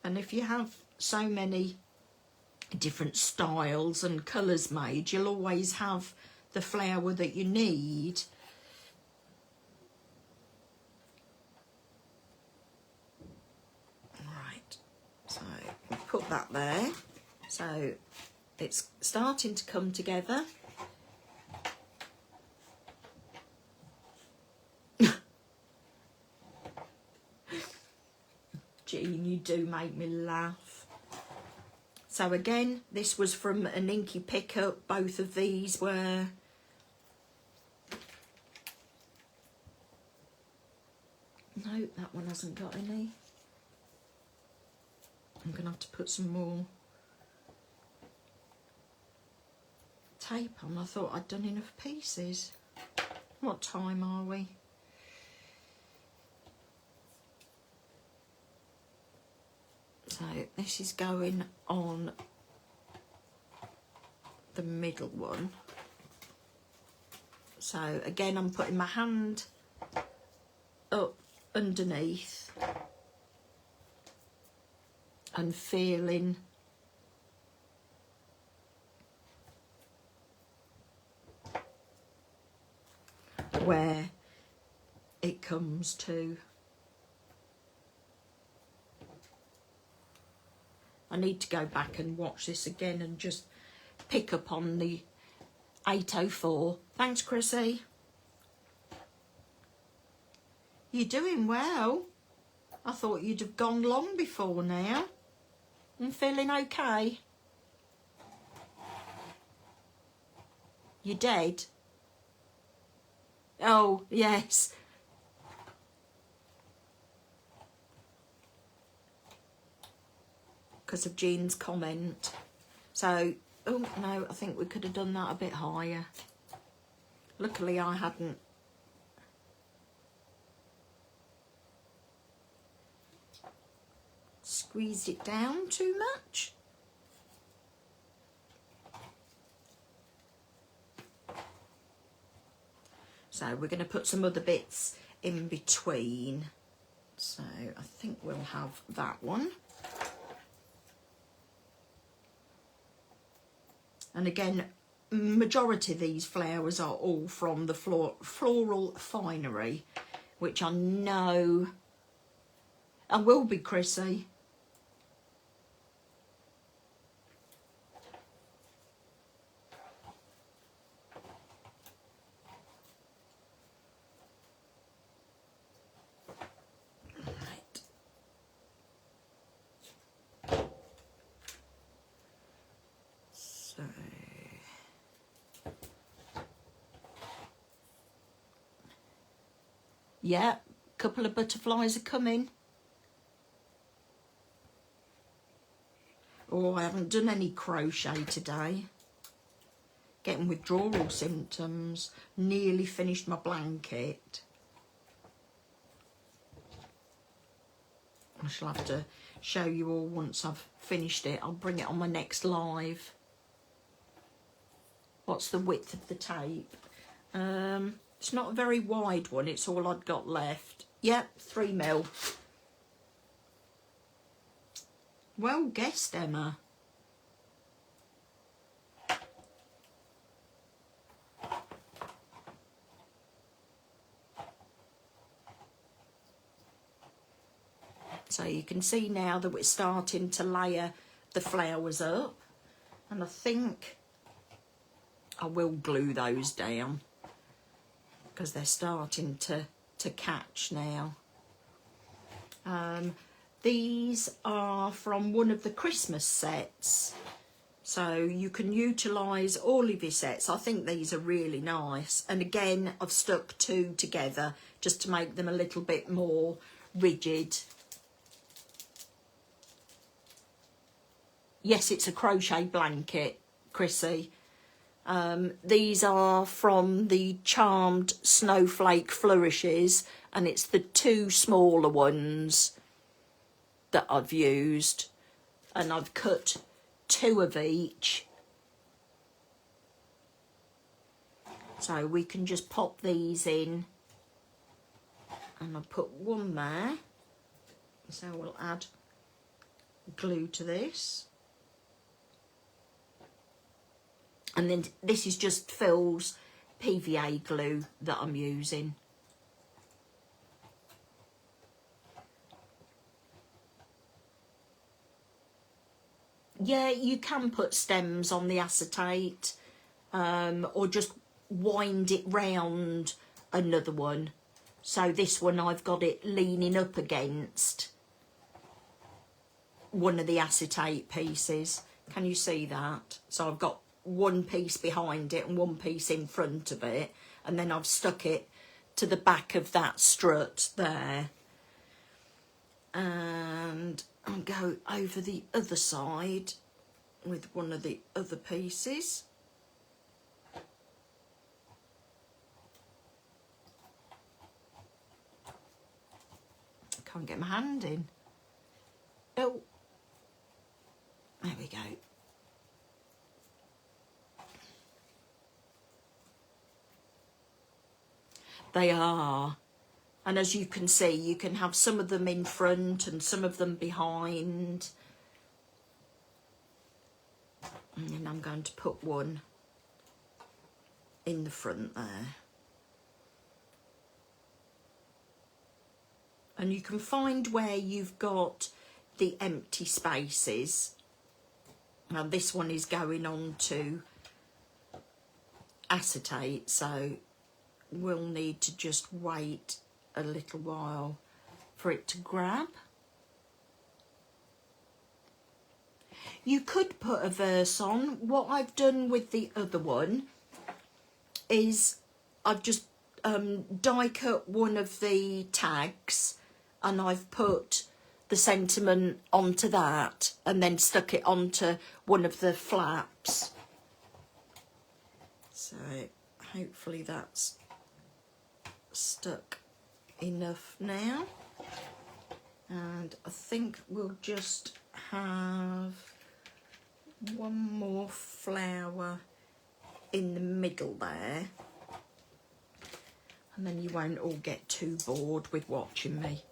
And if you have so many different styles and colours made, you'll always have the flower that you need. Right, so we'll put that there. So it's starting to come together. Jean, you do make me laugh. So again, this was from an Inky Pickup. Both of these were. No, that one hasn't got any. I'm going to have to put some more tape on. I thought I'd done enough pieces. What time are we? So this is going on the middle one. So again, I'm putting my hand up underneath and feeling where it comes to. I need to go back and watch this again and just pick up on the 804. Thanks, Chrissy. You're doing well. I thought you'd have gone long before now. And feeling okay? You dead? Oh, yes. Because of Jean's comment. So, oh no, I think we could have done that a bit higher. Luckily I hadn't. Squeezed it down too much. So we're going to put some other bits in between. So I think we'll have that one. And again, majority of these flowers are all from the Floral Finery, which I know I will be, Chrissy. Yeah, a couple of butterflies are coming. Oh, I haven't done any crochet today. Getting withdrawal symptoms. Nearly finished my blanket. I shall have to show you all once I've finished it. I'll bring it on my next live. What's the width of the tape? It's not a very wide one. It's all I've got left. Yep, 3mm. Well guessed, Emma. So you can see now that we're starting to layer the flowers up. And I think I will glue those down because they're starting to catch now. These are from one of the Christmas sets. So you can utilise all of your sets. I think these are really nice. And again, I've stuck two together just to make them a little bit more rigid. Yes, it's a crochet blanket, Chrissy. These are from the Charmed Snowflake Flourishes, and it's the two smaller ones that I've used. And I've cut two of each. So we can just pop these in. And I'll put one there. So we'll add glue to this. And then this is just Phil's PVA glue that I'm using. Yeah, you can put stems on the acetate or just wind it round another one. So this one I've got it leaning up against one of the acetate pieces. Can you see that? So I've got one piece behind it and one piece in front of it, and then I've stuck it to the back of that strut there. And I'll go over the other side with one of the other pieces. I can't get my hand in. Oh, There we go. They are. And as you can see, you can have some of them in front and some of them behind. And then I'm going to put one in the front there. And you can find where you've got the empty spaces. Now this one is going on to acetate, so we'll need to just wait a little while for it to grab. You could put a verse on. What I've done with the other one is I've just die cut one of the tags and I've put the sentiment onto that and then stuck it onto one of the flaps. So hopefully that's stuck enough now. And I think we'll just have one more flower in the middle there. And then you won't all get too bored with watching me.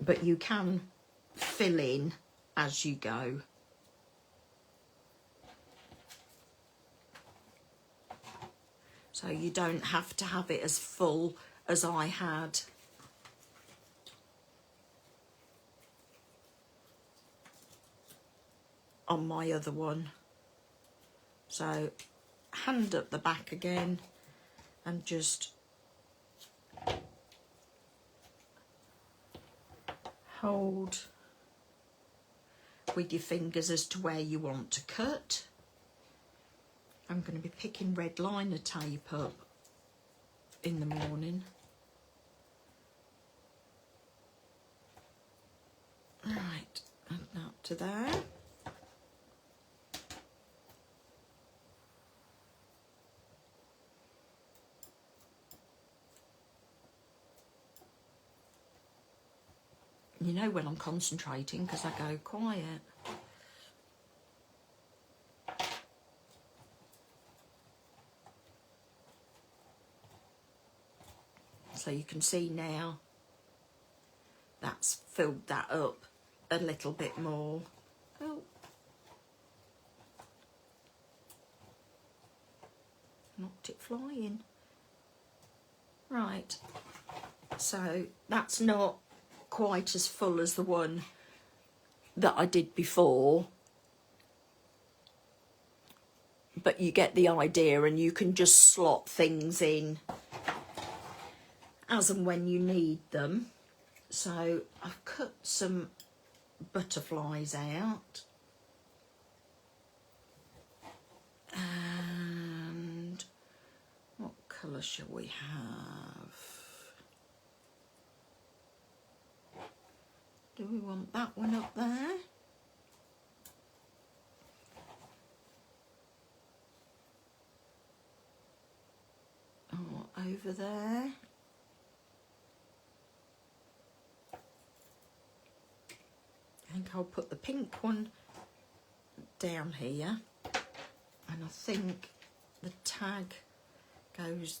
But you can fill in as you go. So you don't have to have it as full as I had. On my other one. So hand up the back again and just hold with your fingers as to where you want to cut. I'm going to be picking red liner tape up in the morning. Right, add that to there. You know when I'm concentrating because I go quiet. So you can see now that's filled that up a little bit more. Oh. Knocked it flying. Right. So that's not quite as full as the one that I did before, but you get the idea, and you can just slot things in as and when you need them. So I've cut some butterflies out, and what colour shall we have? Do we want that one up there? Or over there? I think I'll put the pink one down here, and I think the tag goes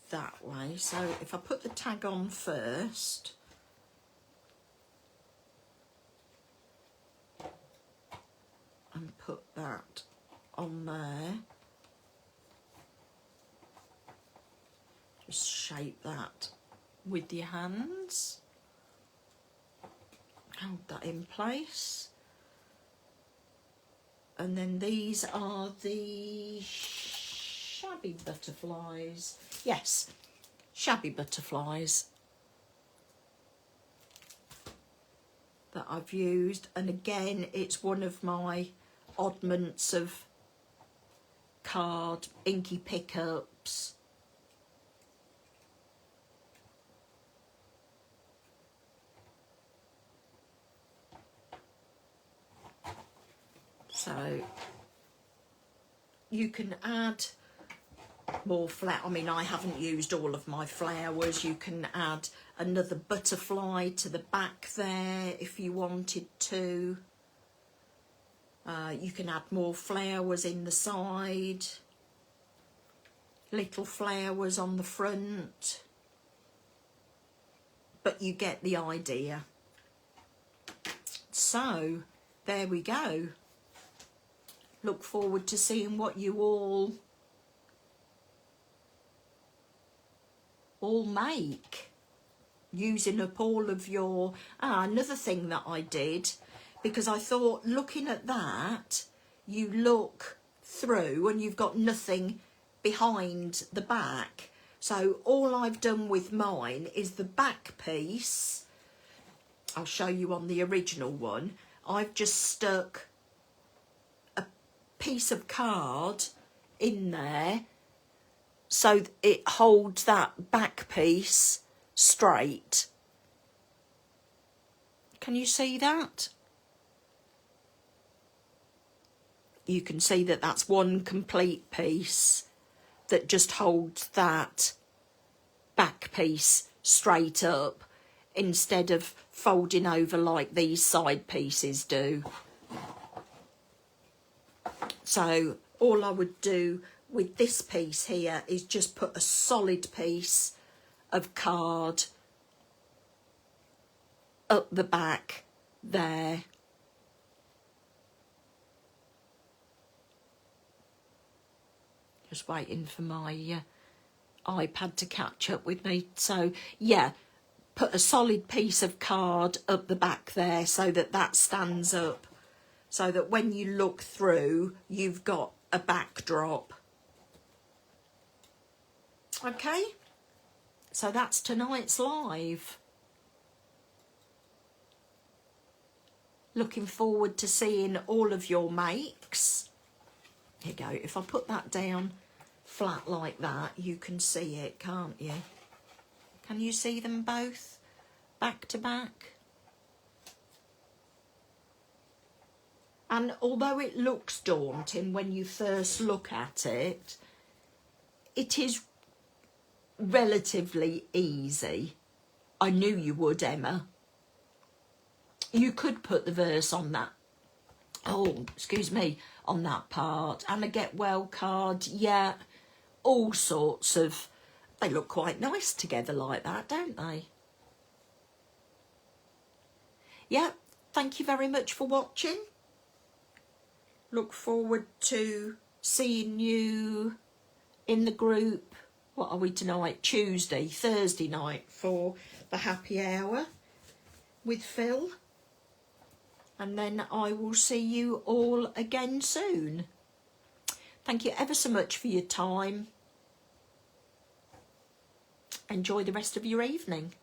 that way. So if I put the tag on first, and put that on there, just shape that with your hands, hold that in place, and then these are the shabby butterflies. Yes, shabby butterflies that I've used, and again it's one of my oddments of card inky pickups. So you can add more flower. I mean, I haven't used all of my flowers. You can add another butterfly to the back there if you wanted to. You can add more flowers in the side, little flowers on the front, but you get the idea. So there we go. Look forward to seeing what you all make, using up all of your... another thing that I did, because I thought, looking at that, you look through and you've got nothing behind the back. So all I've done with mine is the back piece. I'll show you on the original one. I've just stuck a piece of card in there so it holds that back piece straight. Can you see that? You can see that that's one complete piece that just holds that back piece straight up instead of folding over like these side pieces do. So all I would do with this piece here is just put a solid piece of card up the back there. Just waiting for my iPad to catch up with me. So yeah, put a solid piece of card up the back there so that that stands up, so that when you look through, you've got a backdrop. Okay, so that's tonight's live. Looking forward to seeing all of your makes. Here you go. If I put that down flat like that, you can see it, can't you? Can you see them both back to back? And although it looks daunting when you first look at it, it is relatively easy. I knew you would, Emma. You could put the verse on that. Oh, excuse me, on that part. And a get well card, yeah. All sorts of... They look quite nice together like that, don't they? Yeah, thank you very much for watching. Look forward to seeing you in the group. What are we tonight? Tuesday, Thursday night for the happy hour with Phil. And then I will see you all again soon. Thank you ever so much for your time. Enjoy the rest of your evening.